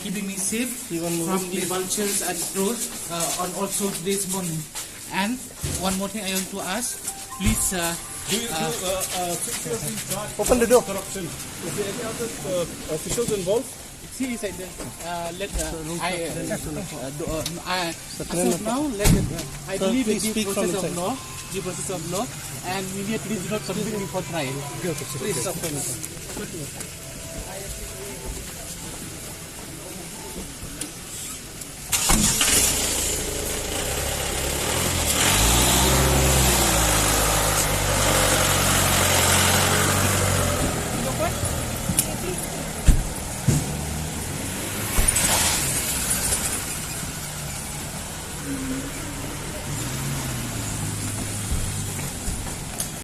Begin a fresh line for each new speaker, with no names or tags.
keeping me safe from the vultures and crows on also today's morning. And one more thing I want to ask, please.
Open the door.
Corruption. Is there any other officials involved?
See inside there. I believe in the process of law. The process of law, and media please do not submit me for trial. Please stop.